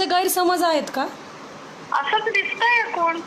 गैरसमज आहेत का? असंच दिसतंय कोण?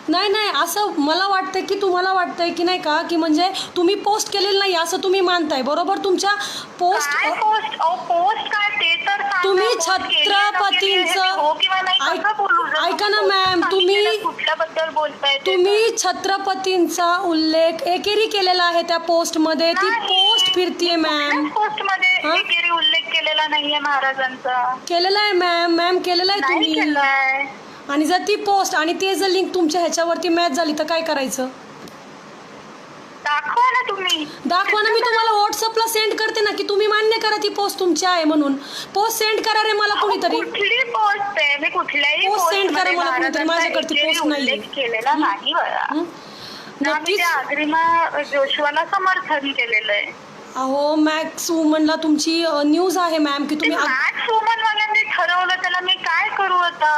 नाही नाही, असं मला वाटतं की तुम्हाला वाटतंय की नाही का, की म्हणजे तुम्ही पोस्ट केलेलं नाही असं तुम्ही मानताय, बरोबर? तुमच्या पोस्ट काय पोस्ट? पोस्ट काय ते तर सांगा. तुम्ही पोस्ट केली आहे का केली आहे? छत्रपतींचं हो किंवा नाही कसं बोलू? जर ऐका ना पोस्ट मॅम, सांगितलं तुम्ही तर कुठल्याबद्दल बोलताय ते तुम्ही छत्रपतींचा उल्लेख एकेरी केलेला आहे त्या पोस्टमध्ये. ती नाही. Post फिरतीये ma'am. पोस्ट मध्ये हा? एकेरी उल्लेख केलेला नाहीये महाराजांचा. केलेला आहे मॅम, मॅम केलेला आहे नाही तुम्ही. केलाय. आणि जर ती पोस्ट आणि ते जर लिंक तुमच्या ह्याच्यावरती मॅच झाली तर काय करायचं? दाखवा ना तुम्ही. दाखवा ना, मी तुम्हाला व्हॉट्सअपला सेंड करते ना, की तुम्ही मान्य करा ती पोस्ट तुमची आहे म्हणून. पोस्ट सेंड करा रे मला कुणीतरी. कुठली पोस्ट आहे? मी कुठल्याही पोस्ट पोस्ट सेंड करा मध्ये मला कुणीतरी, महाराजांचा माझ्याकडे ती एकेरी पोस्ट नाहीये. उल्लेख केलेला नाही बघा. ना मी नक्कीच. त्या अग्रिमा जोशवाला समर्थन केलेलं आहे. अहो मॅक्स वुमनला तुमची न्यूज आहे मॅम, की तुम्ही मॅक्स वुमन वाल्यांनी ठरवलं, त्याला मी काय करू आता?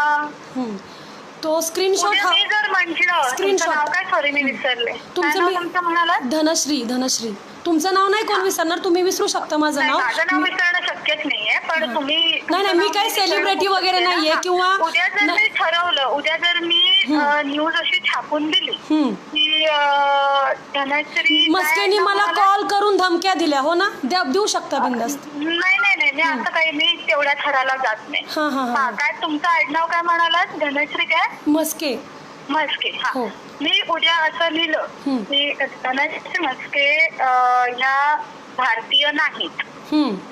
तो स्क्रीनशॉट उद्या मी जर म्हटलं, Screenshot. तुमचं नाव काय? सॉरी मी विसरले. काय तुमचं नाव मी तुमचं म्हणालात? धनश्री. धनश्री तुमचं नाव नाही कोण विसरणार, तुम्ही विसरू शकता माझं नाही, नाव. माझं नाव विसरणं शक्यच नाहीये, पण तुम्ही नाही नाही, मी काही सेलिब्रिटी वगैरे नाहीये किंवा उद्या जर मी ठरवलं, उद्या जर मी न्यूज अशी छापून दिली की धनश्री मस्केनी काय मला नावाला- कॉल करून धमक्या दिल्या, हो ना? देऊ शकता बिंदास्त. नाही नाही नाही, मी असं काही, मी तेवढ्या थराला जात नाही. हा हा हा. काय तुमचं आडनाव काय म्हणालात? धनश्री काय? मस्के. म्हस्के. हा, हो. मी उद्या असं लिहिलं की धनश्री म्हस्के ह्या भारतीय नाहीत,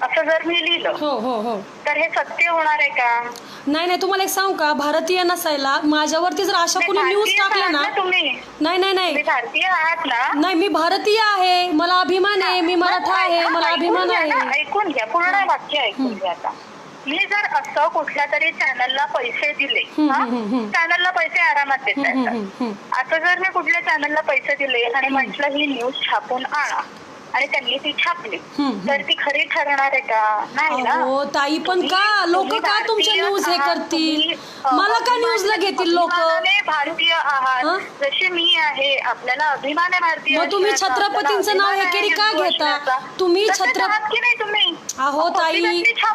असं जर मी लिहिलं हो हो हो. तर हे सत्य होणार आहे का? नाही नाही, तुम्हाला एक सांगू का, भारतीय नसायला माझ्यावरती जर अशा कोणी न्यूज भारतीय टाकल्या आहात ना, ना तुम्ही? नाही नाही तुम्ही नाही भारतीय आहात ना? नाही, मी भारतीय आहे, मला अभिमान आहे, मी मराठा आहे, मला अभिमान आहे. ऐकून घ्या, पूर्ण वाक्य ऐकून घ्या. आता मी जर असं कुठल्या तरी चॅनलला पैसे दिले, चॅनलला पैसे आरामात देतात, असं जर मी कुठल्या चॅनलला पैसे दिले आणि म्हटलं ही न्यूज छापून आणा आणि त्यांनी ती छापली, तर ती खरी ठरणार आहे का? नाही ना. हो ताई, पण का लोक का तुमच्या न्यूज हे करतील? मला का न्यूजला घेतील लोक? भारतीय आहात जशी मी आहे, आपल्याला अभिमान आहे भारतीय. मग तुम्ही छत्रपतींचं नाव एकेरी का घेता? तुम्ही की नाही तुम्ही? अहो ताई,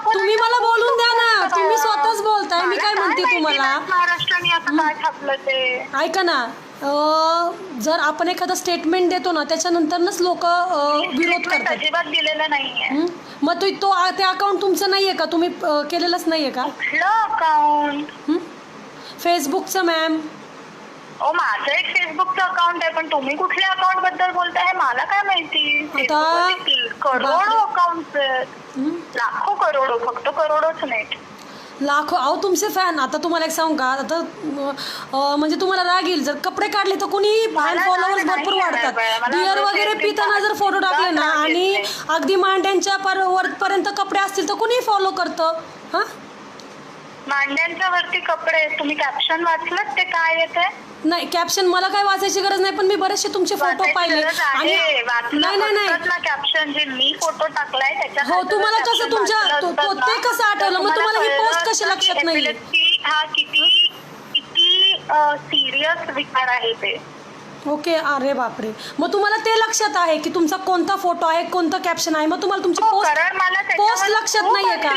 तुम्ही मला बोलून द्या ना, तुम्ही स्वतःच बोलताय, मी काय म्हणते तुम्हाला. महाराष्ट्राने असं काय छापलं ते? ऐका ना, जर आपण एखादं स्टेटमेंट देतो ना, त्याच्यानंतरच लोक विरोध करतात. अजिबात दिलेलं नाहीये. मग तो ते अकाउंट तुमचं नाहीये का? तुम्ही केलेलंच नाहीये का? कुठलं अकाउंट? फेसबुकचं मॅम. माझं एक फेसबुकचं अकाउंट आहे, पण तुम्ही कुठल्या अकाउंट बद्दल बोलताय हे मला काय माहिती. करोडो अकाउंट आहेत, लाखो करोडो, फक्त करोडोच नाहीत, लाखो. अहो तुमचे फॅन. आता तुम्हाला एक सांगू का, आता म्हणजे तुम्हाला राग येईल, जर कपडे काढले तर कोणी फॅन फॉलोअर्स भरपूर वाढतात. बियर वगैरे पिताना जर फोटो टाकले ना आणि अगदी मांड्यांच्या वरपर्यंत कपडे असतील तर कोणी फॉलो करतं. हा, मांड्यांच्या वरती कपडे. तुम्ही कॅप्शन वाचलं ते काय येते? नाही, कॅप्शन मला काय वाचायची गरज नाही, पण मी बरेचसे तुमचे फोटो पाहिले आणि नाही नाही नाही, कॅप्शन जे मी फोटो टाकलाय त्याच्या. हो, तुम्हाला कसं तुमच्या ते कसं आठवलं? मग तुम्हाला ही पोस्ट कशी लक्षात नाही? हा किती सिरियस विकार आहे ते. ओके. अरे बापरे, मग तुम्हाला ते लक्षात आहे की तुमचा कोणता फोटो आहे, कोणतं कॅप्शन आहे? मग तुम्हाला तुमची पोस्ट लक्षात नाहीये का?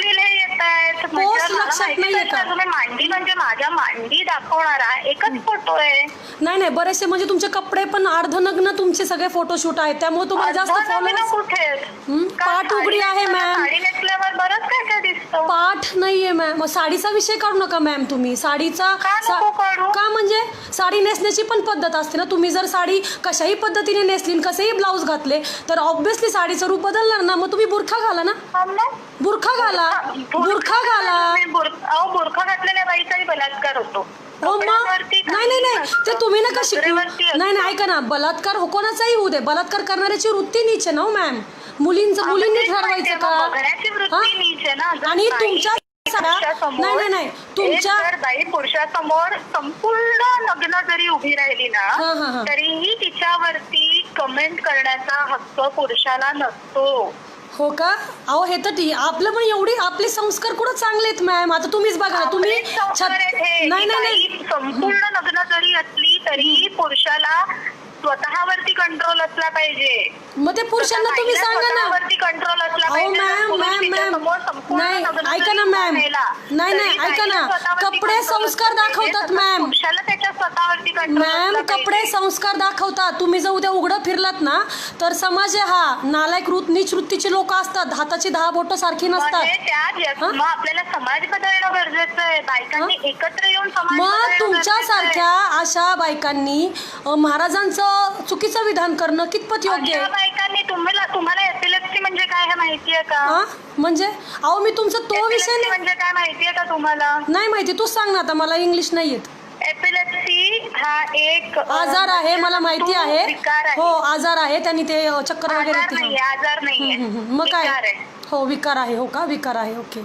पोस्ट लक्षात नाहीये का? तुम्ही मांडी म्हणजे माझ्या मांडी दाखवणारा एकच फोटो आहे. नाही नाही, बरेचसे म्हणजे तुमचे कपडे पण अर्धनग्न तुमचे सगळे फोटोशूट आहेत, त्यामुळे तुम्हाला जास्त फॉलोअर्स. कुठे पाठ उघडी आहे मॅम. साडी नेसल्यावर बरंच काय काय दिसतं. पाठ नाहीये मॅम. मग साडीचा विषय काढू नका मॅम तुम्ही. साडीचा का म्हणजे साडी नेसण्याची पण पद्धत असते ना. तुम्ही जर साडी कशाही पद्धतीने नेसली, कसेही ब्लाऊज घातले, तर ऑब्विसली साडीचं रूप बदलणार ना. मग तुम्ही बुरखा घाला ना, बुरखा घाला, बुरखा घाला. बुरखा घातलेल्या बाईचाही बलात्कार होतो. नाही नाही नाही, ते तुम्ही नका शिकू. नाही नाही, ऐका ना, बलात्कार कोणाचाही होऊ दे, बलात्कार करणाऱ्याची वृत्ती नीच आहे ना मॅम. मुलींनी ठरवायचं का? आणि तुमच्या नाही नाही नाही, तुमच्या बाई पुरुषासमोर संपूर्ण नग्न जरी उभी राहिली ना, तरीही तिच्यावरती कमेंट करण्याचा हक्क पुरुषाला नसतो. हो का? अहो हे तर आपलं पण एवढी आपले संस्कार कुठं चांगले आहेत मॅम. आता तुम्हीच बघा ना, तुम्ही नाही नाही नाही, संपूर्ण नग्न जरी असली तरीही पुरुषाला स्वतःवरती कंट्रोल असला पाहिजे. मग ते पुरुषांना तुम्ही सांगा ना. स्वतःवरती कंट्रोल असला अहो पाहिजे. नाही ऐका ना मॅम, नाही ऐका ना, कपडे संस्कार दाखवतात मॅम. पुरुषाला त्याच्या स्वतःवरती कंट्रोल मॅम कपडे संस्कार दाखवतात. तुम्ही जर उद्या उघडं फिरलात ना तर समाज आहे हा नालायक नीच वृत्तीचे लोक असतात. हाताची 10 बोटं सारखी नसतात. मग आपल्याला समाज बदलणं गरजेचं आहे. बायकांनी एकत्र येऊन समाज मग तुमच्यासारख्या अशा बायकांनी महाराजांचं चुकीचं विधान करणं कितपत योग्य आहे? बायकांनी तुम्हाला एपिलेप्सी म्हणजे काय हे माहितीये का? म्हणजे अहो मी तुमचं तो विषय म्हणजे काय माहितीये का तुम्हाला? नाही माहिती. तूच सांग ना आता, मला इंग्लिश नाही येत. एपिलेप्सी हा एक आजार आहे, मला माहिती आहे. विकार आहे. हो आजार आहे, त्यांनी ते चक्कर वगैरे आजार नाहीये. मग काय? हो विकार आहे. हो का, विकार आहे. ओके.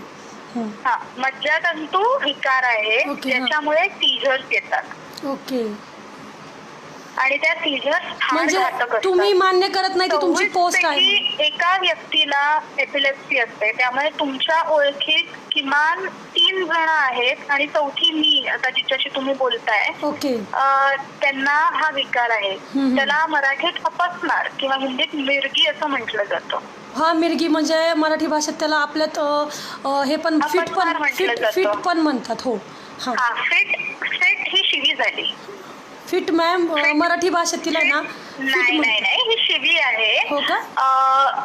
हा मज्जातंतू विकार आहे, ज्याच्यामुळे सीझर्स येतात. ओके. आणि त्या सीझर्स म्हणजे तुम्ही मान्य करत नाही की तुमची पोस्ट आहे? एका व्यक्तीला एपिलेप्सी असते, त्यामुळे तुमच्या ओळखीत किमान 3 जण आहेत आणि चौथी मी आता जिच्याशी तुम्ही बोलताय. ओके. त्यांना हा विकार आहे. त्याला मराठीत अपस्मार किंवा हिंदीत मिरगी असं म्हटलं जातं. हा मिरगी म्हणजे मराठी भाषेत त्याला आपल्यात हे पण फिट पण म्हणतात. हो हा फिट ही शिवी झाली. फिट मॅम मराठी भाषेत तिला ना नाही ही शिवी आहे. हो का?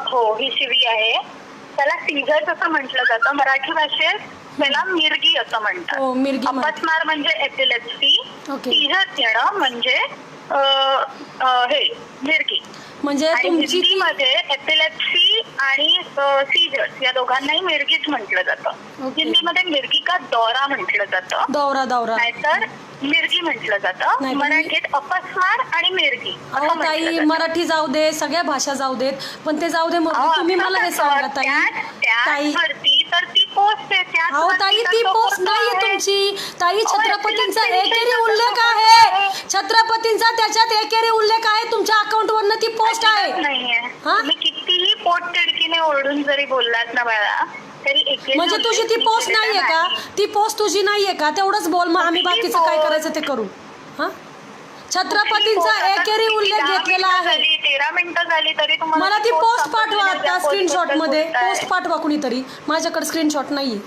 हो ही शिवी आहे. त्याला सीझर्स असं म्हटलं जातं. मराठी भाषेत त्याला मिरगी असं म्हणतात. अपस्मार म्हणजे एपिलेप्सी, सीझर्स येणं म्हणजे हे मिरगी. म्हणजे हिंदीमध्ये एपिलेप्सी आणि सीझर्स या दोघांनाही मिरगीच म्हटलं जातं. हिंदीमध्ये मिरगी का दौरा म्हटलं जातं. दौरा नाहीतर मिरगी म्हटलं जातं. मराठीत अपस्मार आणि मिरगी. ताई मराठी जाऊ दे, सगळ्या भाषा जाऊ देत, पण ते जाऊ दे. मग तुम्ही मला हे सांगा ताई, तर ती पोस्ट आहे. अहो ताई ती पोस्ट नाहीये तुमची. ताई छत्रपतींचा एकेरी उल्लेख आहे. छत्रपतींचा त्याच्यात एकेरी उल्लेख आहे. तुमच्या अकाउंट वरनं ती पोस्ट आहे. नाहीये. तुम्ही कितीही पोट तिडकीने ओरडून जरी बोललात ना बाळा, म्हणजे तुझी ती पोस्ट नाहीये का? ती पोस्ट तुझी नाहीये का? तेवढंच बोल, मग आम्ही बाकीचं काय करायचं ते करू. हा छत्रपतींचा एकेरी उल्लेख घेतलेला आहे. 13 मिनिटं झाली तरी मला ती पोस्ट पाठवा. त्या स्क्रीनशॉट मध्ये पोस्ट पाठवा कुणीतरी. माझ्याकडे स्क्रीनशॉट नाहीये.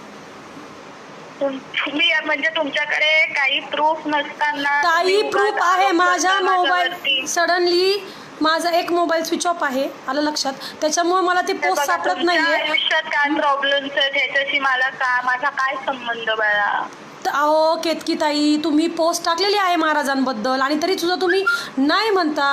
तुम्ही म्हणजे तुमच्याकडे काही प्रूफ नसताना? काही प्रूफ आहे. माझ्या मोबाईल सडनली माझा एक मोबाईल स्विच ऑफ आहे, आलं लक्षात. त्याच्यामुळे मला ती पोस्ट सापडत नाहीये. आयुष्यात काय प्रॉब्लेम्स आहेत ह्याच्याशी माझा काय संबंध बाळा? अहो केतकी ताई, तुम्ही पोस्ट टाकलेली आहे महाराजांबद्दल आणि तरी सुद्धा तुम्ही नाही म्हणता.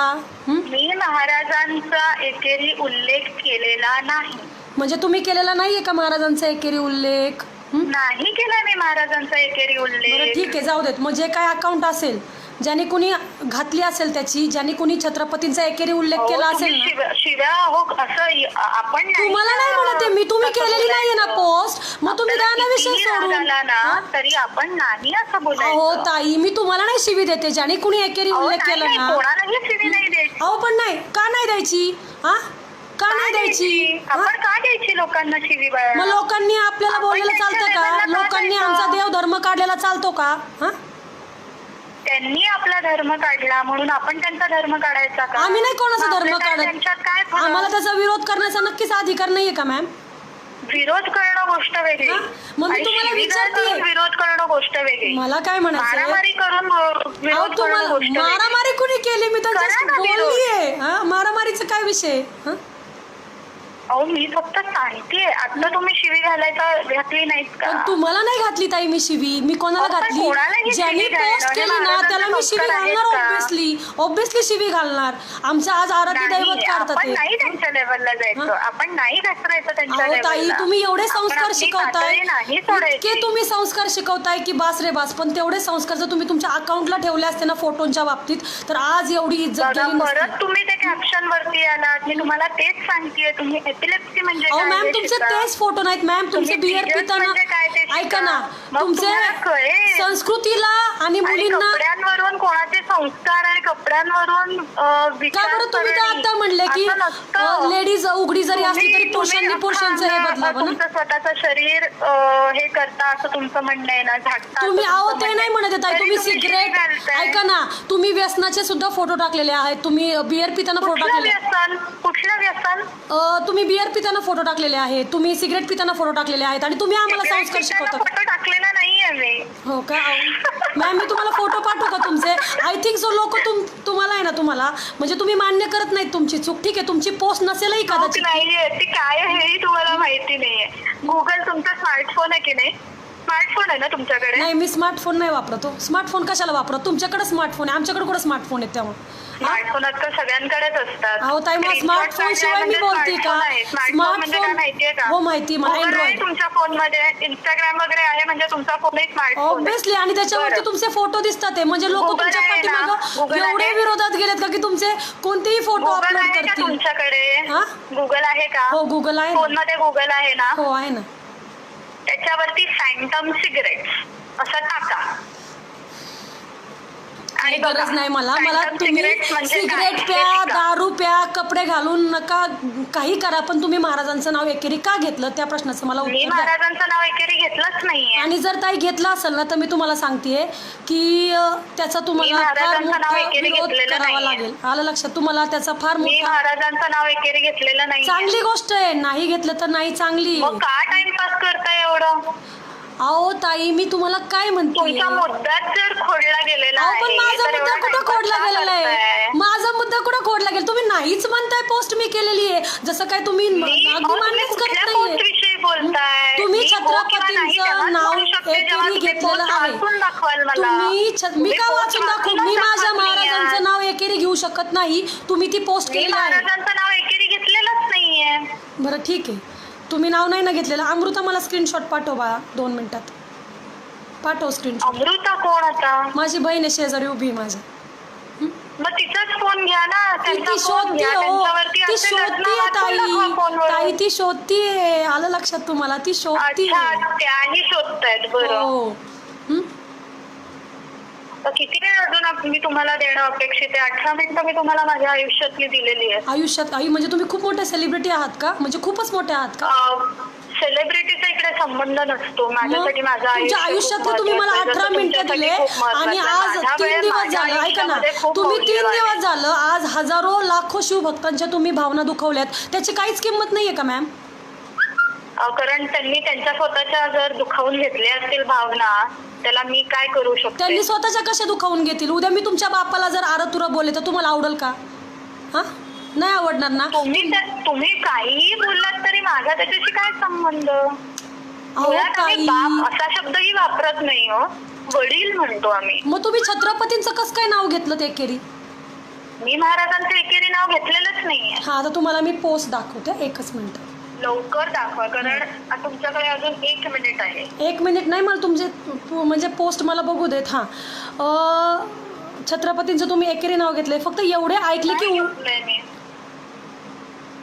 मी महाराजांचा एकेरी उल्लेख केलेला नाही. म्हणजे तुम्ही केलेला नाहीये का महाराजांचा एकेरी उल्लेख? नाही केला मी महाराजांचा एकेरी उल्लेख. ठीक आहे, जाऊ देत. मग जे काय अकाउंट असेल, ज्याने कुणी घातली असेल त्याची, ज्याने कुणी छत्रपतींचा एकेरी उल्लेख केला असेल ना, शिव्या हो असं आपण तुम्हाला नाही म्हणते मी, तुम्ही केलेली नाहीये ना पोस्ट, मग तुम्ही द्या ना विषय सोडून. तरी आपण नाही असं बोलायचं. हो ताई, मी तुम्हाला नाही शिवी देते. ज्याने कुणी एकेरी उल्लेख केला ना, कोणालाही शिवी नाही द्यायची. अहो पण नाही का नाही द्यायची? हा का नाही द्यायची? आपण का द्यायची लोकांना शिवी बाळा? मग लोकांनी आपल्याला बोलायला चालतं का? लोकांनी आमचा देव धर्म काढलेला चालतो का? हा त्यांनी आपला धर्म काढला म्हणून आपण त्यांचा धर्म काढायचा का? आम्ही नाही कोणाचा धर्म काढत. आम्हाला त्याचा विरोध करण्याचा नक्कीच अधिकार नाहीये का मॅम? विरोध करणं गोष्ट वेगळी, मग मी तुम्हाला विचारते. विरोध करणं गोष्ट वेगळी. मला काय म्हणायचं, मारामारी करून विरोध करणं गोष्ट वेगळी. मारामारी कुणी केली? मी तर बोललीये. मारामारीचा काय विषय? अहो मी फक्त सांगतेय. आता तुम्ही शिवी घातली नाहीत का? तुम्हाला नाही घातली ताई मी शिवी. मी कोणाला घातली? ज्यांनी पोस्ट केली ना त्याला मी शिवी घालणार. ऑब्विसली शिवी घालणार. आमचं आज आराध्य दैवत काढतात. आपण नाही त्यांच्या लेवलला जायचं. आपण नाही घसरायचं त्यांच्या लेवलला. ताई तुम्ही एवढे संस्कार शिकवताय, इतके तुम्ही संस्कार शिकवताय की बास रे बास. पण तेवढे संस्कार जर तुम्ही तुमच्या अकाउंटला ठेवले असते ना फोटोंच्या बाबतीत, तर आज एवढी इज्जत गेली नसती. परत तुम्ही त्या कॅप्शन वरती आलात. मी तुम्हाला तेच सांगतेय, तुम्ही एपिलेप्सी म्हणजे अहो काय मॅम हे तुमचे शिका. तेच फोटो नाहीत मॅम, तुमचे तुम्ही बियर periods पिताना म्हणजे काय ते शिका. ऐका ना, मग तुमचे तुम्हाला कळेल. संस्कृतीला आणि आणि मुलींना कपड्यांवरून कोणाचे संस्कार आणि कपड्यांवरून का बरं तुम्ही तर आता म्हणले की लेडीज उघडी जरी असली तरी पुरुषांनी पुरुषांचं हे बदलावं ना. तुमचं स्वतःचं शरीर हे करता असं तुमचं म्हणणं आहे ना, झाकता असं तुम्ही अहो तुमचं ते नाही म्हणणं म्हणत आहे. आहे, तुम्ही तरी सिगरेट घालताय. ऐका ना, तुम्ही व्यसनाचे सुद्धा फोटो टाकलेले आहेत, तुम्ही बियर पिताना फोटो कुठलं टाकलेले व्यसन? कुठलं व्यसन? तुम्ही बियर पिताना फोटो टाकलेले आहेत, तुम्ही सिगरेट पिताना फोटो टाकलेले आहेत आणि तुम्ही आम्हाला संस्कार शिकवता. फोटो टाकलेला नाहीये मी. हो का मॅम, मी तुम्हाला फोटो पाठवू का तुमचे? आय थिंक सो लोक तुम्हाला आहे ना, तुम्हाला म्हणजे तुम्ही मान्य करत नाहीत तुमची चूक. ठीक आहे, तुमची पोस्ट नसेलही चूक कदाचित. नाहीये, ती काय आहे हेही तुम्हाला माहिती नाहीये. गुगल तुमचा स्मार्टफोन आहे की नाही? स्मार्टफोन आहे ना तुमच्याकडे? नाही, मी स्मार्टफोन नाही वापरतो. स्मार्टफोन कशाला वापरत? तुमच्याकडे स्मार्टफोन आहे, आमच्याकडे कुठे स्मार्टफोन आहे तेव्हा? स्मार्टफोन आजकाल सगळ्यांकडेच असतात. अहो ताई, मग स्मार्टफोन शिवाय मी बोलते का? स्मार्टफोन म्हणजे काय माहितीये का? हो माहिती मला. Google आहे अँड्रॉइड तुमच्या फोन मध्ये, इंस्टाग्राम वगैरे आहे म्हणजे तुमचा फोनही स्मार्टफोन ऑब्विसली, आणि त्याच्यावरती तुमचे फोटो दिसतात आहे. म्हणजे लोक Google तुमच्या आहे ना? पाठीमागं Google एवढे आहे? विरोधात गेलेत का की तुमचे कोणतेही फोटो गुगल अपलोड आहे का करतील. तुमच्याकडे? हा? गुगल आहे का? हो गुगल आहे फोन ना. मध्ये गुगल आहे ना? हो आहे ना. त्याच्यावरती फॅन्टम सिगरेट्स असं टाका. काही गरज नाही मला. तुम्ही म्हणजे सिगरेट प्या, दारू प्या, कपडे घालून नका, काही करा, पण तुम्ही महाराजांचं नाव एकेरी का घेतलं त्या प्रश्नाचं मला मी उत्तर द्या. महाराजांचं नाव एकेरी घेतलंच नाहीये. आणि जर ताई घेतला असेल ना, तर मी तुम्हाला सांगतेय की त्याचा तुम्हाला फार महाराजांचं नाव मोठा एकेरी विरोध घेतलेलं करावा नाहीये. लागेल. आलं लक्षात तुम्हाला? त्याचा फार मी मोठा. महाराजांचं नाव एकेरी घेतलेलं नाही. चांगली गोष्ट आहे, नाही घेतलं तर नाही, चांगली. मग का टाइमपास करताय एवढं? अहो ताई, मी तुम्हाला काय म्हणते, तुमचा मुद्दाच जर खोडला गेलेला अहो आहे, पण माझा तर मुद्दा एवढा कुठं टाइमपास खोडला का गेलेला आहे? करताय? माझा मुद्दा कुठं खोडला गेला? तुम्ही नाहीच म्हणताय पोस्ट मी केलेली आहे, जसं काय तुम्ही अगदी मान्यच करत नाहीये. विषयी बोलताय? तुम्ही मी हो किंवा नाही छत्रपतींचं तेव्हाच नाव म्हणू शकते जेव्हा एकेरी तुम्ही घेतलेलं post आहे. वाचून दाखवाल मला. मी का post वाचून दाखवू? वाचूनच मी माझ्या दाखवत नाहीये. महाराजांचं नाव एकेरी घेऊ शकत नाही. तुम्ही ती पोस्ट मी केली आहे. महाराजांचं नाव एकेरी घेतलेलंच नाहीये. बरं ठीक आहे, तुम्ही नाव नाही ना घेतलेलं. अमृता मला स्क्रीनशॉट पाठव बाळा, 2 मिनिटात पाठव स्क्रीनशॉट. अमृता कोण आता? माझी बहीण आहे, शेजारी उभी आहे माझ्या. मग तिचाच फोन घ्या ना. त्यांचा ती phone शोधती घ्या. हो, त्यांच्यावरती ती असेल लग्न शोधतीये वाचून ताई. दाखवा phone ताई वरून. ती शोधतीये, आलं लक्षात तुम्हाला? ती शोधतीये. अच्छा, त्याही शोधतायत. बरं, हो. हं? तर किती वेळ अजून मी तुम्हाला देणं अपेक्षित आहे? 18 मिनिटं मी तुम्हाला माझ्या आयुष्यातली दिलेली आहे. आयुष्यात आई म्हणजे तुम्ही खूप मोठे सेलिब्रिटी आहात का? म्हणजे खूपच मोठे आहात का? सेलिब्रिटीचा इकडे संबंध नसतो. माझ्यासाठी माझं तुमच्या आयुष्यातले तुम्ही मला 18 मिनिटं दिले आणि आज 3 दिवस झालं. ऐका ना, तुम्ही 3 दिवस झालं, आज हजारो लाखो शिवभक्तांच्या तुम्ही भावना दुखवल्यात, त्याची काहीच किंमत नाहीये का मॅम? कारण त्यांनी त्यांच्या स्वतःच्या जर दुखावून घेतल्या असतील भावना, त्याला मी काय करू शकते? त्यांनी स्वतःच्या कशा दुखावून घेतील? उद्या मी तुमच्या बापाला जर आरतुरा बोलले तर तुम्हाला आवडेल का? हा, नाही आवडणार ना. तुम्ही काहीही बोललात तरी माझा त्याच्याशी काय संबंध? अहो मुळात आम्ही ताई, बाप असा शब्दही वापरत नाही हो, वडील म्हणतो आम्ही. मग तुम्ही छत्रपतींचं कसं काय नाव घेतलं ते एकेरी? मी महाराजांचं एकेरी नाव घेतलेलंच नाहीये. हा, आता तुम्हाला मी पोस्ट दाखवते, एकच मिनिट. लवकर दाखवा, कारण तुमच्याकडे अजून 1 मिनिट आहे. 1 मिनिट नाही, मला तुमचे म्हणजे पोस्ट मला बघू देत. हा, छत्रपतींचं तुम्ही एकेरी नाव घेतलंय. फक्त एवढे ऐकले की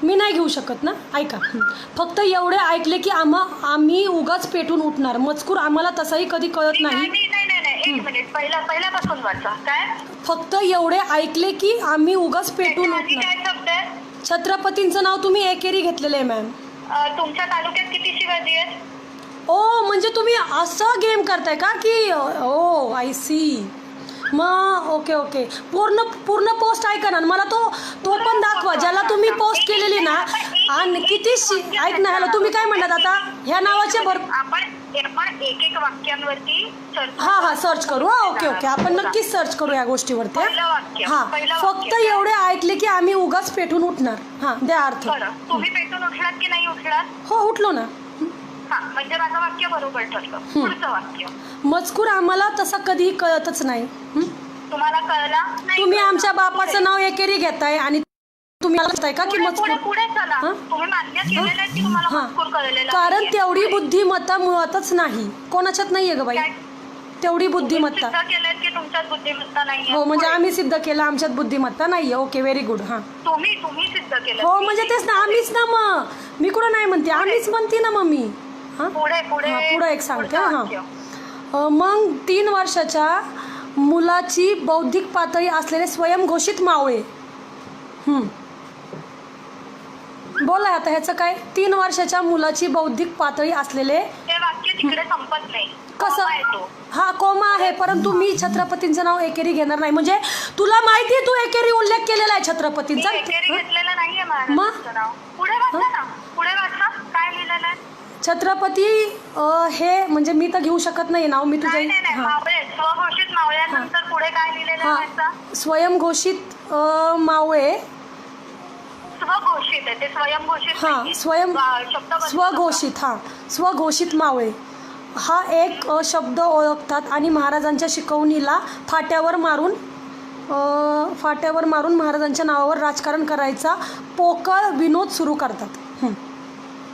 मी नाही घेऊ शकत ना. ऐका, फक्त एवढे ऐकले की आम्ही उगाच पेटून उठणार. मजकूर आम्हाला तसाही कधी कळत नाही. नाही, 1 मिनिट, पहिल्यापासून वाचा. काय? फक्त एवढे ऐकले की आम्ही उगाच पेटून उठणार. काय शब्द आहे? छत्रपतींचं नाव तुम्ही एकेरी घेतलेलं आहे मॅम. तुमच्या तालुक्यात किती शिवाजी आहेत? ओ, म्हणजे तुम्ही असं गेम करताय का की ओ आय सी. मग ओके, पूर्ण पोस्ट ऐका ना, मला तो पण दाखवा ज्याला तुम्ही पोस्ट केलेली ना. आणि किती ऐक ना. हॅलो, तुम्ही काय म्हणतात आता? ह्या नावाचे आपण एक वाक्यांवरती हा सर्च करू. ओके, आपण नक्कीच सर्च करू या गोष्टीवरती. हा, फक्त एवढे ऐकले की आम्ही उगाच पेटून उठणार. हा, द्या अर्थ. तुम्ही पेटून उठलात की नाही उठलात? हो, उठलो ना. म्हणजे माझं वाक्य बरोबर ठरलं. पुढचं वाक्य. मजकूर आम्हाला तसा कधीही कळतच नाही. तुम्हाला कळला? तुम्ही आमच्या बापाचं नाव एकेरी घेताय आणि तुम्ही म्हणताय का की मजकूर? पुढे चला. तुम्ही मान्य केलेलं आहे की तुम्हाला मजकूर कळलेला? कारण तेवढी बुद्धिमत्ता मुळातच नाही, कोणाच्यात नाहीये ग बाई तेवढी बुद्धिमत्ता. केलं की तुमच्यात बुद्धिमत्ता नाहीये? हो, म्हणजे आम्ही सिद्ध केलं आमच्यात बुद्धिमत्ता नाहीये. Okay, very good. हा, तुम्ही सिद्ध केलं. हो, म्हणजे तेच ना, आम्हीच ना. मग मी कुठं नाही म्हणते, आम्हीच म्हणते ना मम्मी. हां पुढे पुढं एक सांगते. पुढचं हां वाक्य. मग 3 वर्षाच्या मुलाची बौद्धिक पातळी असलेले स्वयंघोषित मावळे. बोला आता ह्याचं काय. 3 वर्षाच्या मुलाची बौद्धिक पातळी असलेले. ते वाक्य तिकडे संपत नाही. कसं? कोमा येतो. हा कोमा आहे, परंतु मी छत्रपतींचं नाव एकेरी घेणार नाही. म्हणजे तुला माहिती आहे तू एकेरी उल्लेख केलेला आहे छत्रपतींचा. मी एकेरी घेतलेलं नाहीये महाराजांचं नाव. पुढे वाचा ना, पुढे वाचा काय लिहिलेलं आहे. छत्रपती हे म्हणजे मी तर घेऊ शकत नाही नाव. मी तुझ्या नाही मावळे, स्वघोषित मावळ्यानंतर पुढे काय लिहिलेलं आहे त्याचं? स्वयंघोषित मावळे. स्वघोषित आहे ते, स्वयंघोषित हां नाहीये. शब्द बदलू स्वघोषित. हां स्वघोषित मावळे हा एक शब्द ओळखतात आणि महाराजांच्या शिकवणीला फाट्यावर मारून महाराजांच्या नावावर राजकारण करायचा पोकळ विनोद सुरू करतात.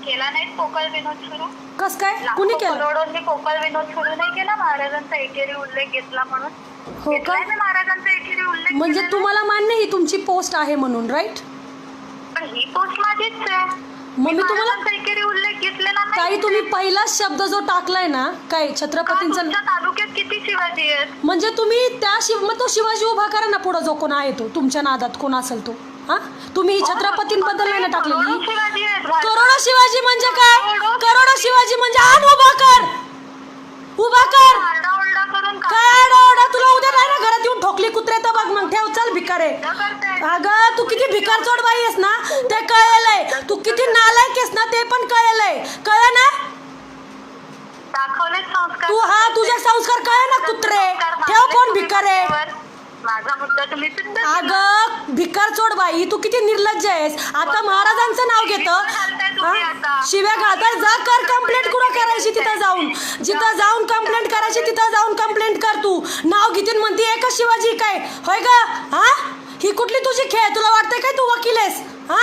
केला नाही पोकळ विनोद सुरू. कस काय कुणी केलं? करोडोंनी पोकळ विनोद सुरू नाही केला. महाराजांचा एकेरी उल्लेख घेतला म्हणून. हो का? महाराजांचा एकेरी उल्लेख म्हणजे केलेला. तुम्हाला मान्य ही तुमची पोस्ट आहे म्हणून, राईट? पण ही पोस्ट माझीच आहे. मग मी तुम्हाला महाराजांचा एकेरी उल्लेख घेतलेला नाही. ताई तुम्ही पहिला शब्द जो टाकलाय ना काय छत्रपतींचा, तुमच्या तालुक्यात किती शिवाजी आहेत? म्हणजे तुम्ही त्या मग तो शिवाजी उभा करा ना पुढे जो कोण आहे तो तुमच्या नादात कोण असेल तो. हा तुम्ही छत्रपतींबद्दल नाही ना टाकलेली. शिवाजी आहेत. करोडो शिवाजी म्हणजे काय? करोडो शिवाजी म्हणजे आण उभा कर, उभा कर. आरडाओरडा करून काय आरडाओरडा? तुला उद्या नाही ना घरात येऊन ठोकली कुत्रे तर बघ मग. ठेव चल भिकारे. अगं तू किती भिकार चोड बाई आहेस ना ते कळलंय. तू किती नालायक आहेस ना ते पण कळलंय. कळ ना दाखवले संस्कार. तू. हा तुझे संस्कार कळ ना कुत्रे. ठेव कोण भिकारे. माझा मुद्दा तुम्ही सिद्ध केला. अगं भिकार चोड बाई तू किती निर्लज्ज आहेस. आता महाराजांचं नाव घेतं शिव्या घालताय. जा कर कंप्लेंट कुठं करायची तिथं जाऊन. जिथं जाऊन कंप्लेंट करायची तिथं जाऊन कंप्लेंट कर. तू नाव घेतीन म्हणते एकच शिवाजी काय होय का? हा ही कुठली तुझी खेळ? तुला वाटतंय काय तू वकील आहेस? हा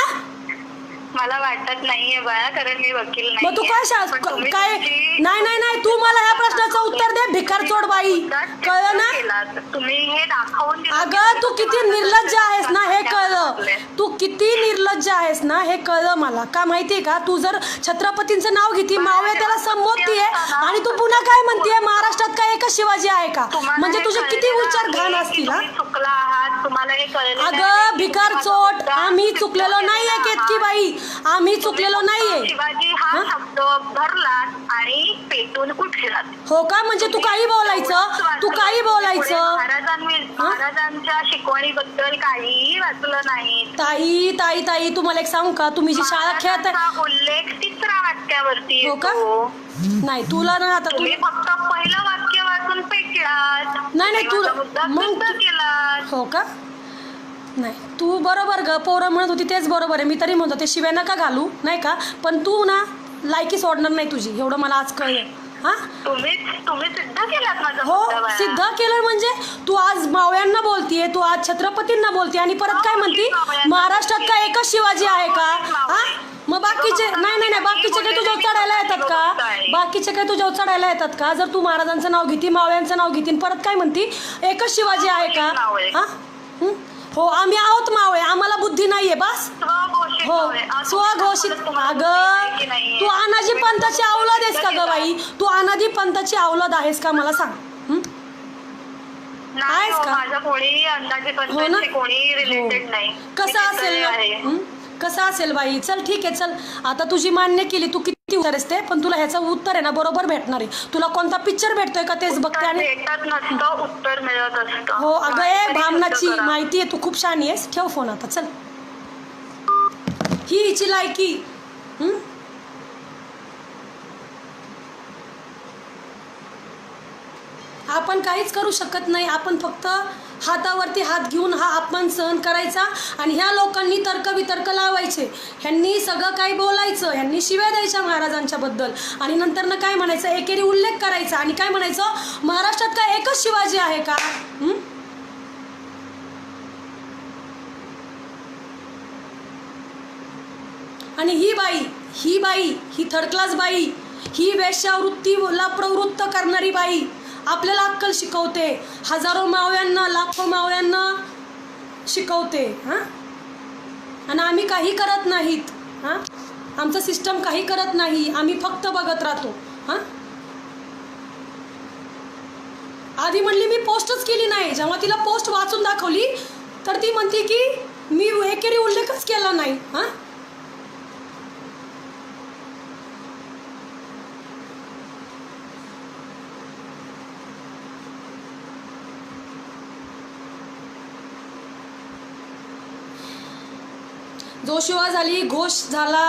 मला वाटत नाहीये बाळा, कारण मी वकील नाही. मग तू काय नाही तू मला ह्या प्रश्नाचं उत्तर दे भिकार चोड बाई. कळलं ना? तुम्ही हे दाखवून दिलं. अगं तू किती निर्लज्ज आहेस ना हे कळलं. तू किती निर्लज्ज आहेस ना हे कळलं मला. का माहितीये का? तू जर छत्रपतींचं नाव घेती मावळे त्याला संबोधतीये आणि तू पुन्हा काय म्हणतीये महाराष्ट्रात काय एकच शिवाजी आहे का? म्हणजे तुझे किती विचार घाण असतील. चुकला आहात, तुम्हाला हे कळलं. अगं भिकार चोट आम्ही चुकलेलो नाहीये केतकी बाई. आम्ही चुकलेलो नाहीये. शिवाजी हा शब्द धरला आणि पेटून उठला. हो का? म्हणजे तू काही बोलायचं, तू काही बोलायचं. महाराजांच्या शिकवणीबद्दल काहीही वाचलं नाही. ताई ताई ताई तुम्हाला एक सांगू का? तुम्ही जी शाळा खेळताय उल्लेख 3ऱ्या वाक्यावरती. हो का? नाही तुला ना आता तुम्ही फक्त पहिलं वाक्य वाचून पेटलात. नाही तुला मग केला. हो का? नाही तू बरोबर ग. पोरं म्हणत होती तेच बरोबर आहे. मी तरी म्हणतो ते शिव्या नका घालू नाही का? पण तू ना लायकी सोडणार नाही तुझी, एवढं मला आज कळलं. हा तुम्ही सिद्ध केलात माझा हो मुद्दा. सिद्ध केलं. म्हणजे तू आज मावळ्यांना बोलतीये, तू आज छत्रपतींना बोलते आणि परत काय म्हणती महाराष्ट्रात काय एकच शिवाजी आहे का? हा मग बाकीचे नाही बाकीचे काही तुझ्यावर चढायला येतात का? बाकीचे काही तुझ्यावर चढायला येतात का? जर तू महाराजांचं नाव घेती मावळ्यांचं नाव घेती परत काय म्हणती एकच शिवाजी आहे का? हा हो आम्ही आहोत मावळे, आम्हाला बुद्धी नाहीये बस. हो स्वघोषित. अगं तू अनाजी पंथाची अवलाद आहेस का ग बाई? तू अनादी पंथाची अवलाद आहेस का मला सांग. आहेस का? माझा कोणी अंदाजे पंथाशी कोणी रिलेटेड नाही. कसं असेल? कसं असेल बाई? चल ठीक आहे चल आता तुझी मान्य केली. तू किती उत्तर असते पण तुला ह्याचं उत्तर आहे ना बरोबर भेटणार आहे. तुला कोणता पिक्चर भेटतोय का तेच बघते आणि उत्तर मिळत असतं. हो अगं ए भामनाची माहिती आहे. तू खूप शहाणी आहेस. ठेव फोन आता चल. ही हिची लायकी. आपण काहीच करू शकत नाही. आपण फक्त हातावरती हात घेऊन हा अपमान सहन करायचा आणि ह्या लोकांनी तर्कवितर्क लावायचे. ह्यांनी सगळं काही बोलायचं, ह्यांनी शिव्या द्यायच्या महाराजांच्या बद्दल आणि नंतर ना काय म्हणायचं एकेरी उल्लेख करायचा आणि काय म्हणायचं महाराष्ट्रात काय एकच शिवाजी आहे का? आणि ही बाई ही थर्ड क्लास बाई, ही वेश्यावृत्तीला प्रवृत्त करणारी बाई आपल्याला अक्कल शिकवते. हजारो मावळ्यांना लाखो मावळ्यांना शिकवते. हां आणि आम्ही काही करत नाहीत. हां आमचं सिस्टम काही करत नाही, आम्ही फक्त बघत राहतो. हां, आधी म्हणली मी पोस्टच केली नाही. जेव्हा तिला पोस्ट वाचून दाखवली तर ती म्हणते की मी एकेरी उल्लेखच केला नाही. हां, जोशिवा झाली, घोष झाला,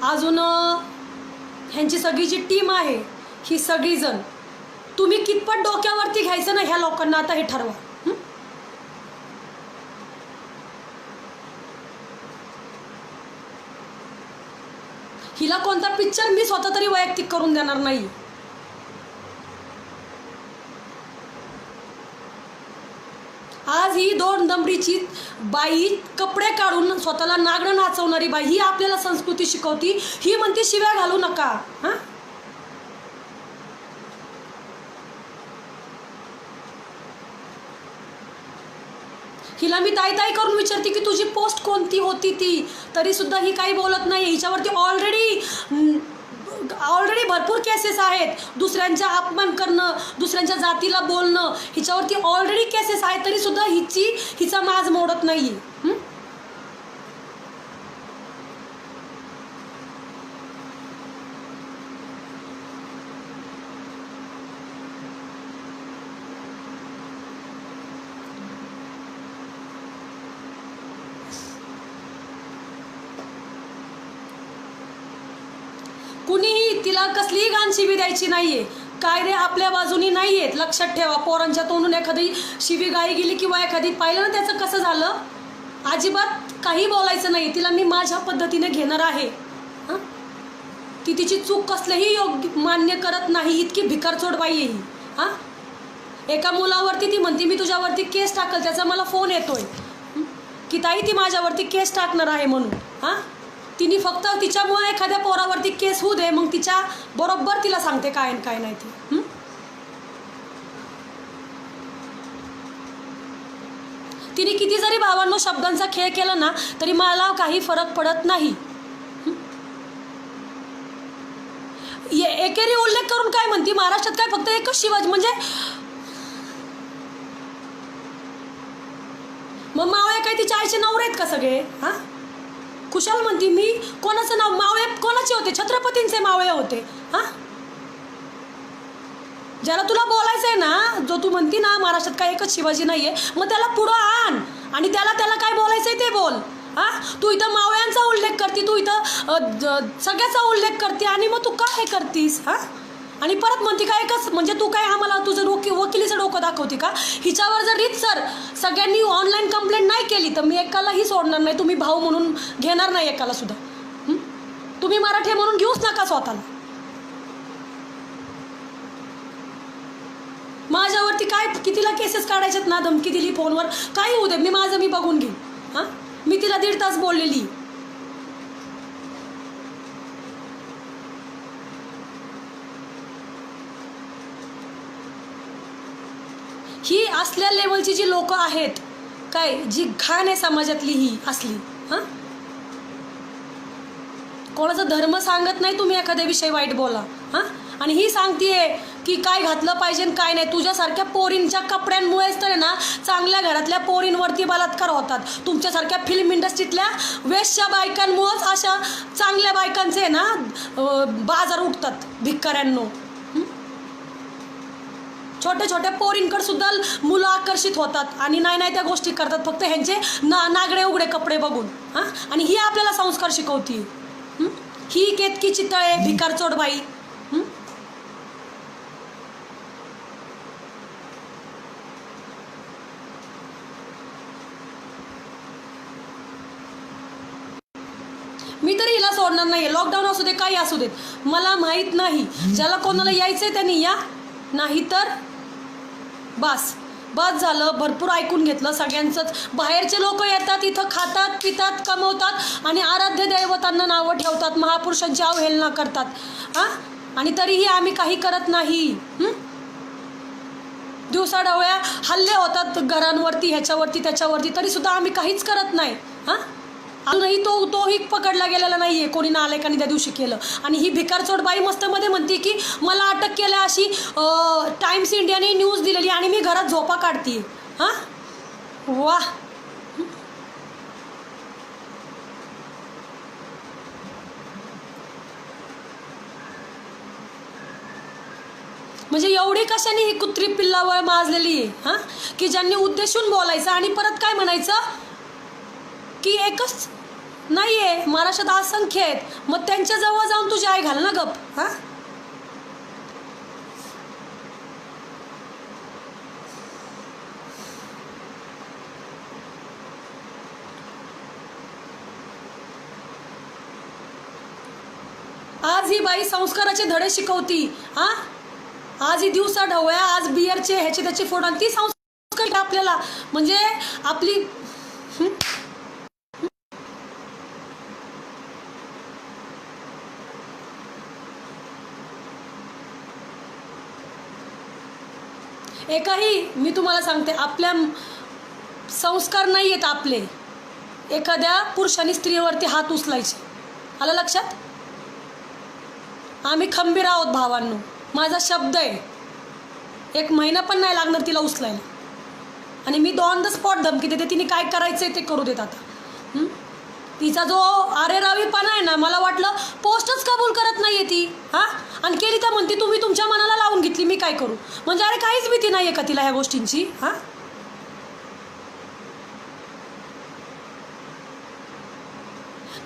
अजून ह्यांची सगळी जी टीम आहे ही सगळीजण, तुम्ही कितपत डोक्यावरती घ्यायचं ना ह्या लोकांना, आता हे ठरवा. हिला कोणता पिक्चर मी स्वतः तरी वैयक्तिक करून देणार नाही. आज ही 2 नंबरीची बाई कपडे काढून स्वतःला नागडं नाचवणारी बाई ही आपल्याला संस्कृती शिकवती. ही म्हणते शिव्या घालू नका. हां, हिला मी ताई ताई करून विचारते की तुझी पोस्ट कोणती होती ती, तरी सुद्धा ही काही बोलत नाही. हिच्यावरती ऑलरेडी भरपूर केसेस आहेत. दुसऱ्यांचा अपमान करणं, दुसऱ्यांच्या जातीला बोलणं, हिच्यावरती ऑलरेडी केसेस आहेत, तरी सुद्धा हिचा माज मोडत नाही. कुणीही तिला कसलीही गानशिवी द्यायची नाहीये. कायदे आपल्या बाजूनी नाही आहेत, लक्षात ठेवा. पोरांच्या तोंडून एखादी शिवी गाई गेली किंवा एखादी पाहिलं ना त्याचं कसं झालं, अजिबात काही बोलायचं नाही. तिला मी माझ्या पद्धतीने घेणार आहे. हां, ती तिची चूक कसलेही योग्य मान्य करत नाही. इतकी भिकारचोड बाई आहे ही. हां, एका मुलावरती ती म्हणते मी तुझ्यावरती केस टाकल, त्याचा मला फोन येतोय की ताई ती माझ्यावरती केस टाकणार आहे म्हणून. हां, तिने फक्त तिच्यामुळे एखाद्या पोरावरती केस होऊ दे, मग तिच्या बरोबर तिला सांगते काय काय नाही ती. तिने किती जरी भावांनो शब्दांचा खेळ केला ना तरी मला काही फरक पडत नाही. एकेरी उल्लेख करून काय म्हणते, महाराष्ट्रात काय फक्त एकच शिवाजी, म्हणजे मग मावळे काय तिच्या आईचे नवरे आहेत का सगळे? हां, कुशाल म्हणती मी कोणाचं नाव, मावळे कोणाचे होते? छत्रपतींचे मावळे होते. हां, ज्याला तुला बोलायचं आहे ना, जो तू म्हणती ना महाराष्ट्रात काय एकच शिवाजी नाहीये, मग त्याला पुढं आण आणि त्याला काय बोलायचंय ते बोल. हां, तू इथं मावळ्यांचा उल्लेख करते, तू इथं सगळ्याचा उल्लेख करते आणि मग तू काय करतीस? हां, आणि परत म्हणते काय एकच, म्हणजे तू काय आम्हाला तुझं वकिलीचं डोकं दाखवते का? हिच्यावर जर रीतसर सगळ्यांनी ऑनलाईन कंप्लेंट नाही केली तर मी एकालाही सोडणार नाही. तुम्ही भाऊ म्हणून घेणार नाही एकाला सुद्धा. तुम्ही मराठी म्हणून घेऊच नका स्वतःला. माझ्यावरती काय कितीला केसेस काढायच्यात ना, धमकी दिली फोनवर, काही होऊ दे, मी बघून घेईन. हां, मी तिला 1.5 तास बोललेली. ही असल्या लेवलची जी लोक आहेत, काय जी घाण आहे समाजातली ही असली. हां, कोणाचा धर्म सांगत नाही तुम्ही एखाद्या विषयी वाईट बोला. हां, आणि ही सांगतेय की काय घातलं पाहिजे काय नाही. तुझ्यासारख्या पोरींच्या कपड्यांमुळेच तर ना चांगल्या घरातल्या पोरींवरती बलात्कार होतात. तुमच्यासारख्या फिल्म इंडस्ट्रीतल्या वेश्या बायकांमुळेच अशा चांगल्या बायकांचे ना बाजार उठतात भिकाऱ्यांनो. छोट्या छोट्या पोरींकडे सुद्धा मुलं आकर्षित होतात आणि नाही त्या गोष्टी करतात फक्त ह्यांचे नागडे उघडे कपडे बघून. हां, आणि ही आपल्याला संस्कार शिकवती. ही केतकी चितळे भिकारचोड बाई. मी तरी हिला सोडणार नाही. लॉकडाऊन असू दे काही असू देत, मला माहीत नाही. ज्याला कोणाला यायचंय त्यांनी या, नाही तर बस झालं. भरपूर ऐकून घेतलं सगळ्यांचंच. बाहेरचे लोक येतात, इथं खातात पितात कमवतात आणि आराध्य दैवतांना नावं ठेवतात, महापुरुषांची अवहेलना करतात. हां, आणि तरीही आम्ही काही करत नाही. दिवसाढवळ्या हल्ले होतात घरांवरती, ह्याच्यावरती त्याच्यावरती, तरी सुद्धा आम्ही काहीच करत नाही. हां, अजूनही तोही पकडला गेलेला नाहीये, कोणी नालायकांनी त्या दिवशी केलं. आणि ही भिकारचोट बाई मस्तमध्ये म्हणते की मला अटक केल्या अशी टाइम्स इंडियाने न्यूज दिलेली आणि मी घरात झोपा काढते. हां वा. म्हणजे एवढी कशाने ही कुत्री पिल्लावळ माजलेली आहे हां, की ज्यांनी उद्देशून बोलायचं आणि परत काय म्हणायचं की एकच नाही आहे, महाराष्ट्रात असंख्य आहेत, मग त्यांच्या जवळ जाऊन तुझी आई घाल ना गप. हां आज ही बाई संस्काराचे धडे शिकवती. हां आज ही दिवसा ढवळ्या, आज बियरचे ह्याचे त्याचे फोटो, आणि ती संस्कार आपल्याला म्हणजे आपली एकही मी तुम्हाला सांगते, आपल्या संस्कार नाही आहेत आपले एखाद्या पुरुषाने स्त्रीवरती हात उचलायचे. आलं लक्षात? आम्ही खंबीर आहोत भावांनो, माझा शब्द आहे. 1 महिना पण नाही लागणार तिला उचलायला. आणि मी ऑन द स्पॉट धमकी देते, तिने काय करायचं आहे ते करू देत. आता तिचा जो अरे रवीपणा आहे ना, मला वाटलं पोस्टच कबूल करत नाही आहे ती. हां आणि केली तर म्हणते तुम्ही तुमच्या मनाला लावून घेतली, मी काय करू. म्हणजे अरे काहीच भीती नाही आहे का तिला ह्या गोष्टींची. हां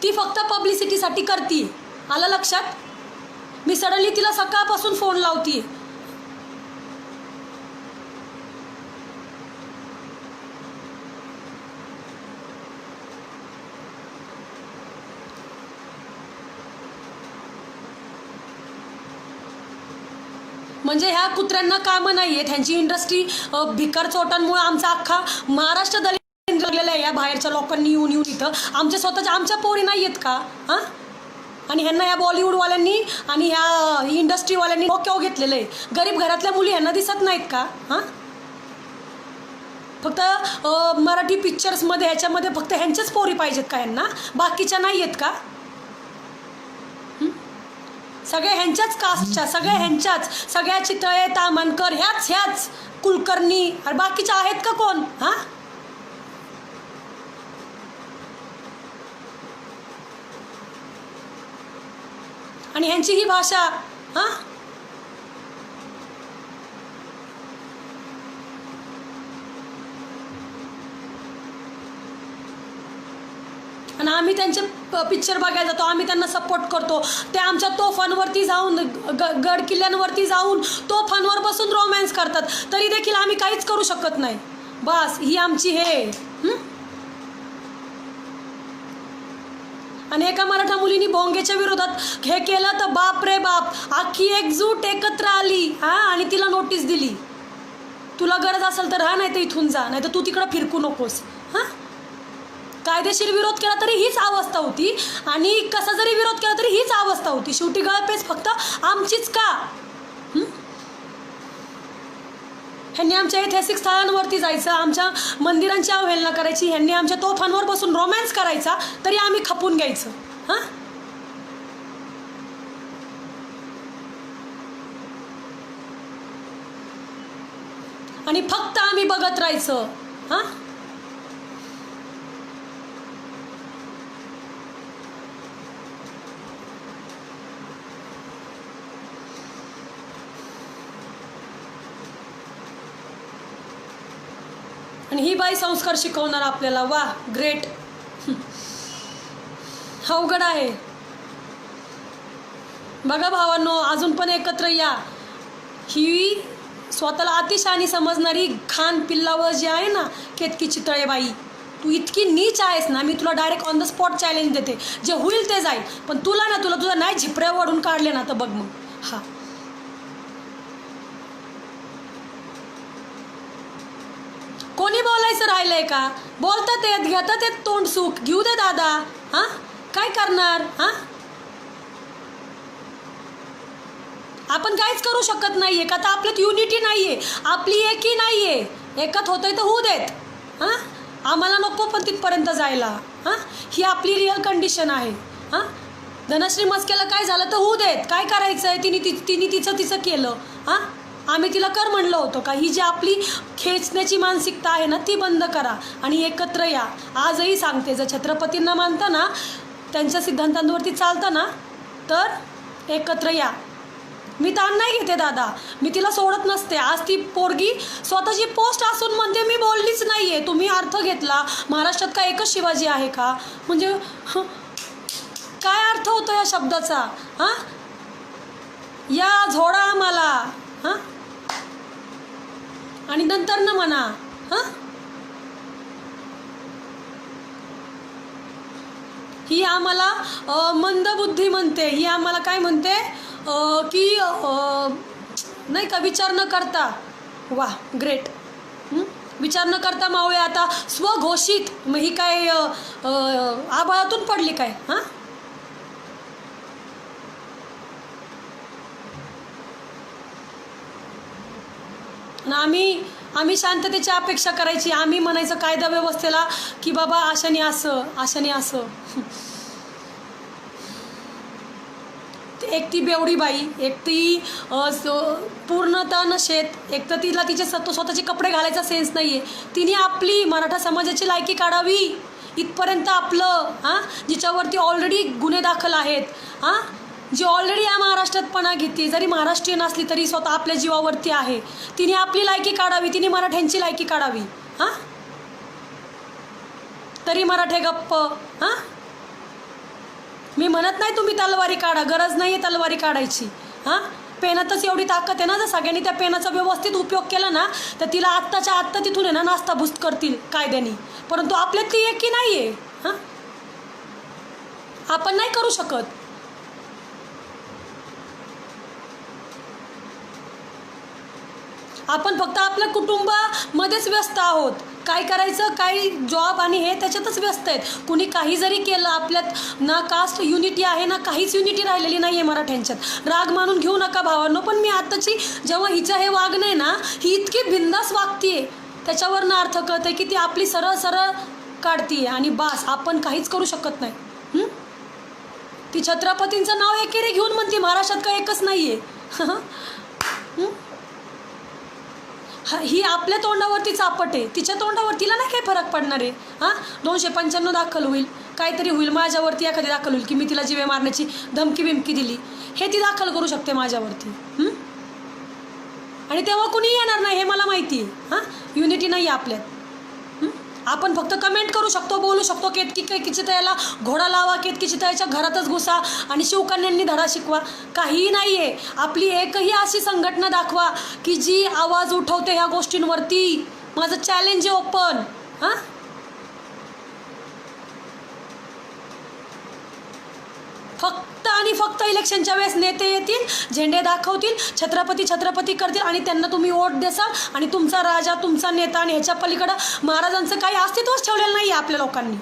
ती फक्त पब्लिसिटीसाठी करते. आलं लक्षात? मी सडनली तिला सकाळपासून फोन लावतीये. म्हणजे ह्या कुत्र्यांना कामं नाही आहेत, ह्यांची इंडस्ट्री भिकार चोटांमुळे आमचा अख्खा महाराष्ट्र दलित लागलेला आहे. या बाहेरच्या लोकांनी येऊन इथं आमच्या स्वतःच्या आमच्या पोरी नाही आहेत का? हां आणि ह्यांना ह्या बॉलिवूडवाल्यांनी आणि ह्या इंडस्ट्रीवाल्यांनी डोक्यावर घेतलेलं आहे. गरीब घरातल्या मुली ह्यांना दिसत नाहीत का? हां फक्त मराठी पिक्चर्समध्ये ह्याच्यामध्ये फक्त ह्यांच्याच पोरी पाहिजेत का ह्यांना, बाकीच्या नाही आहेत का? सगळ्या ह्यांच्याच कास्टच्या, सगळ्या ह्यांच्याच, सगळ्या चितळे तामणकर ह्याच कुलकर्णी, आणि बाकीच्या आहेत का कोण? हां आणि ह्यांची ही भाषा. हां आणि आम्ही त्यांचे पिक्चर बघायला जातो, आम्ही त्यांना सपोर्ट करतो. ते आमच्या तोफांवरती जाऊन गड किल्ल्यांवरती जाऊन तोफांवर बसून रोमॅन्स करतात, तरी देखील आम्ही काहीच करू शकत नाही. बस ही आमची हे. आणि एका मराठा मुलीने भोंगेच्या विरोधात हे केलं तर बाप रे बाप, अख्खी एकजूट एकत्र आली. हां आणि तिला नोटीस दिली, तुला गरज असेल तर राहा, नाही तर इथून जा, नाही तर तू तिकडं फिरकू नकोस. हां कायदेशीर विरोध केला तरी हीच अवस्था होती, आणि कसा जरी विरोध केला तरी हीच अवस्था होती. शेवटी गळपेच फक्त आमचीच का? ह्यांनी आमच्या ऐतिहासिक स्थळांवरती जायचं, आमच्या मंदिरांची अवहेलना करायची, ह्यांनी आमच्या तोफांवर बसून रोमॅन्स करायचा, तरी आम्ही खपून घ्यायचं. हां आणि फक्त आम्ही बघत राहायचं. हां आणि ही बाई संस्कार शिकवणार आपल्याला. वा ग्रेट. अवघड आहे. बघा भावांनो, अजून पण एकत्र या. ही स्वतःला अतिशहाणी समजणारी खान पिल्लावर जी आहे ना, केतकी चितळे बाई, तू इतकी नीच आहेस ना, मी तुला direct on the spot challenge देते, जे होईल ते जाईल. पण तुला ना, तुझं नाही झिपऱ्या वडून काढले ना तर बघ मग. हां कोणी बोलायचं राहिलंय का? बोलतात येत, घेतात येत तोंड सुख, घेऊ दे दादा. हां काय करणार? हां आपण काहीच करू शकत नाहीये का? तर आपल्यात युनिटी नाहीये, आपली एकी नाहीये. एकत होतंय तर होऊ देत. हां आम्हाला नको पण तिथपर्यंत जायला. हां, ही आपली रिअल कंडिशन आहे. हां, धनश्री मस्केला काय झालं तर होऊ देत, काय करायचं आहे, तिने तिचं केलं. हां, आम्ही तिला कर म्हणलं होतं का? ही जी आपली खेचण्याची मानसिकता आहे ना ती बंद करा आणि एकत्र या. आजही सांगते, जर छत्रपतींना मानता ना, त्यांच्या सिद्धांतांवरती चालता ना, तर एकत्र या. मी ताण नाही घेते दादा, मी तिला सोडत नसते. आज ती पोरगी स्वतःची पोस्ट असून म्हणते मी बोललीच नाही आहे. तुम्ही अर्थ घेतला, महाराष्ट्रात का एकच शिवाजी आहे का? म्हणजे काय अर्थ होतो या शब्दाचा? हां, या झोडा आम्हाला. हां, आणि नंतर न म्हणा. हां, ही आम्हाला मंदबुद्धी म्हणते. ही आम्हाला काय म्हणते की नाही का, विचार न करता. वा, ग्रेट. विचार न करता मावळे आता स्वघोषित. मग ही काय आभाळातून पडली काय? हां, आम्ही शांततेची अपेक्षा करायची. आम्ही म्हणायचं कायदा व्यवस्थेला की बाबा अशाने असं, अशाने असं. एक ती बेवडी बाई, एक ती पूर्णतः नशेत, एक तर तिला तिचे स्वतःचे कपडे घालायचा सेन्स नाही आहे. तिने आपली मराठा समाजाची लायकी काढावी इथपर्यंत आपलं. हां, जिच्यावरती ऑलरेडी गुन्हे दाखल आहेत. हां, जी ऑलरेडी या महाराष्ट्रात पणा घेते, जरी महाराष्ट्रीयन असली तरी स्वतः आपल्या जीवावरती आहे. तिने आपली लायकी काढावी, तिने मराठ्यांची लायकी काढावी. हां, तरी मराठे गप्प. हां, मी म्हणत नाही तुम्ही तलवारी काढा, गरज नाही आहे तलवारी काढायची. हां, पेनातच एवढी ताकद आहे ना, जर सगळ्यांनी त्या पेनाचा व्यवस्थित उपयोग केला ना तर तिला आत्ताच्या आत्ता तिथून आहे ना नास्ताबुस्त करतील कायद्याने. परंतु आपल्यात ती एकी नाही आहे. हां, आपण नाही करू शकत. आपण फक्त आपल्या कुटुंबामध्येच व्यस्त आहोत. काय करायचं, काय जॉब आणि हे त्याच्यातच व्यस्त आहेत. कुणी काही जरी केलं, आपल्यात ना कास्ट युनिटी आहे ना काहीच युनिटी राहिलेली नाही आहे मराठ्यांच्यात. राग मानून घेऊ नका भावांनो, पण मी आत्ताची जेव्हा हिचं हे वागणं आहे ना, ही इतकी बिंदास वागतीये, त्याच्यावरनं अर्थ कळतं आहे की ती आपली सरळ सरळ काढतीये आणि बास, आपण काहीच करू शकत नाही. ती छत्रपतींचं नाव एकेरी घेऊन म्हणते महाराष्ट्रात का एकच नाही आहे. ही आपल्या तोंडावरती चापट आहे, तिच्या तोंडावर तिला नाही काही फरक पडणार आहे. हां, 295 दाखल होईल, काहीतरी होईल. माझ्यावरती एखादी दाखल होईल की मी तिला जीवे मारण्याची धमकी बिमकी दिली, हे ती दाखल करू शकते माझ्यावरती. आणि तेव्हा कुणी येणार नाही हे मला माहिती आहे. हां, युनिटी नाही आहे आपल्यात. आपण फक्त कमेंट करू शकतो, बोलू शकतो, केतकी कैकीची तयाला घोडा लावा, केतकीची तयाच्या घरातच घुसा आणि शिवकन्यांनी धडा शिकवा. काहीही नाही आहे. आपली एकही अशी संघटना दाखवा की जी आवाज उठवते ह्या गोष्टींवरती. माझं चॅलेंज आहे ओपन. हां, फक्त आणि फक्त इलेक्शनच्या वेळेस नेते येतील, झेंडे दाखवतील, छत्रपती छत्रपती करतील आणि त्यांना तुम्ही वोट देसाल आणि तुमचा राजा, तुमचा नेता आणि ह्याच्या पलीकडं महाराजांचं काही अस्तित्वच ठेवलेलं नाही आहे आपल्या लोकांनी.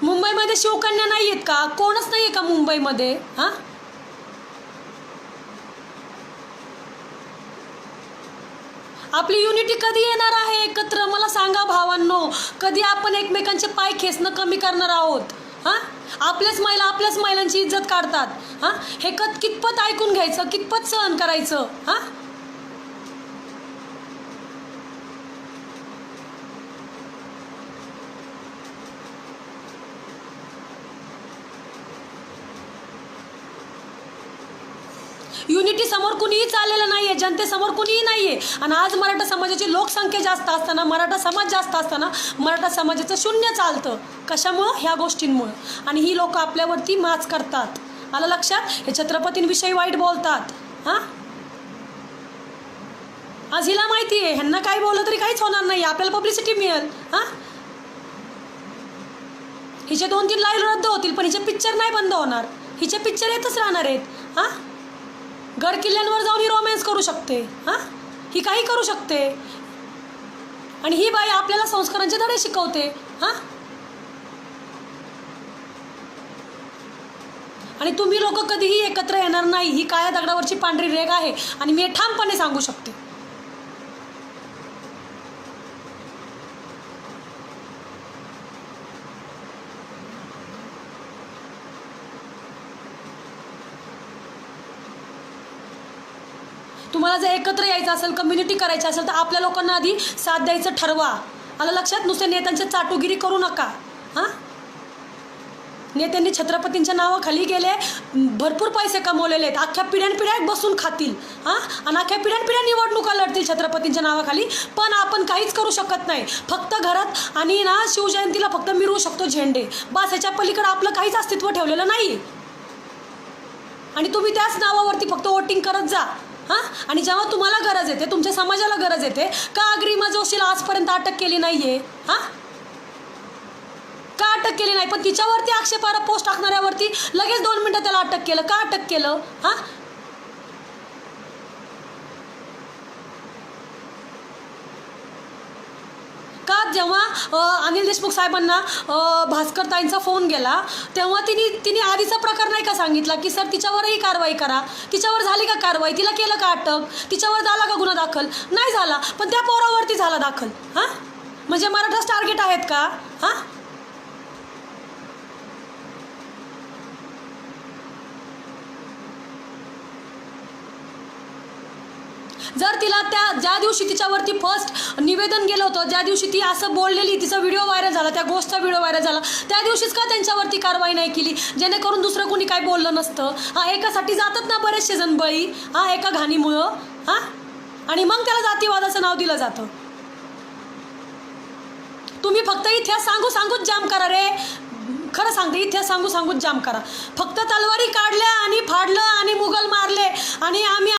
मुंबईमध्ये शिवकन्या नाही आहेत का? कोणच नाही आहे का मुंबईमध्ये? हां, आपली युनिटी कधी येणार आहे एकत्र? मला सांगा भावांनो, कधी आपण एकमेकांचे पाय खेचणं कमी करणार आहोत? हां, आपल्याच महिलांची इज्जत काढतात. हां, हे कितपत ऐकून घ्यायचं, कितपत सहन करायचं? हां, युनिटी समोर कुणीही चाललेलं नाही आहे, जनतेसमोर कुणीही नाही आहे. आणि आज मराठा समाजाची लोकसंख्या जास्त असताना, मराठा समाज जास्त असताना मराठा समाजाचं शून्य चालतं. कशामुळं? ह्या गोष्टींमुळं. आणि ही लोक आपल्यावरती माच करतात. आलं लक्षात? हे छत्रपतींविषयी वाईट बोलतात. हां, आज हिला माहिती आहे ह्यांना काही बोललं तरी काहीच होणार नाही, आपल्याला पब्लिसिटी मिळेल. हां, हिचे 2-3 लाईव्ह रद्द होतील पण हिचे पिक्चर नाही बंद होणार. हिचे पिक्चर येतच राहणार आहेत. हां, गड किल्ल्यांवर जाऊन ही रोमॅन्स करू शकते. हां, ही काही करू शकते. आणि ही बाई आपल्याला संस्कारांचे धडे शिकवते. हां, आणि तुम्ही लोक कधीही एकत्र येणार नाही, ही काळ्या दगडावरची पांढरी रेघ आहे आणि मी हे ठामपणे सांगू शकते. तुम्हाला जर एकत्र यायचं असेल, कम्युनिटी करायची असेल, तर आपल्या लोकांना आधी साथ द्यायचं ठरवा. आलं लक्षात? नुसते नेत्यांच्या चाटुगिरी करू नका. हां, नेत्यांनी छत्रपतींच्या नावाखाली गेले, भरपूर पैसे कमवलेले आहेत, अख्ख्या पिढ्यानपिढ्या बसून खातील. हां, आणि अख्ख्या पिढ्यानपिढ्या निवडणुका लढतील छत्रपतींच्या नावाखाली. पण आपण काहीच करू शकत नाही. फक्त घरात आणि ना शिवजयंतीला फक्त मिरवू शकतो झेंडे, बस. ह्याच्या पलीकडे आपलं काहीच अस्तित्व ठेवलेलं नाही. आणि तुम्ही त्याच नावावरती फक्त वोटिंग करत जा. हां, आणि जेव्हा तुम्हाला गरज येते, तुमच्या समाजाला गरज येते, का अग्रिमा जोशीला आजपर्यंत अटक केली नाही आहे? हां, का अटक केली नाही? पण तिच्यावरती आक्षेपार्ह पोस्ट टाकणाऱ्यावरती लगेच 2 मिनिटं त्याला अटक केलं. का अटक केलं? हां, का जेव्हा अनिल देशमुख साहेबांना भास्करताईंचा फोन गेला, तेव्हा तिने आधीचा प्रकार नाही का सांगितला की सर तिच्यावरही कारवाई करा? तिच्यावर झाली का कारवाई? तिला केलं का अटक? तिच्यावर झाला का गुन्हा दाखल? नाही झाला. पण त्या पोरावरती झाला दाखल. हां, म्हणजे मराठाच टार्गेट आहेत का? हां, जर तिला ज्या दिवशी तिच्यावरती फर्स्ट निवेदन गेलं होतं, ज्या दिवशी ती असं बोललेली, तिचा व्हिडिओ व्हायरल झाला, त्या गोष्टचा व्हिडिओ व्हायरल झाला, त्या दिवशीच का त्यांच्यावरती कारवाई नाही केली, जेणेकरून दुसरं कोणी काय बोललं नसतं? हां, एकासाठी जातात ना बरेचसे जण बळी, हां, एका घाणीमुळं. हां, आणि मग त्याला जातीवादाचं नाव दिलं जातं. तुम्ही फक्त इतिहास सांगूच जाम करा रे. खरं सांगते, इतिहास सांगूच जाम करा. फक्त तलवारी काढल्या आणि फाडलं आणि मुघल मारले आणि आम्ही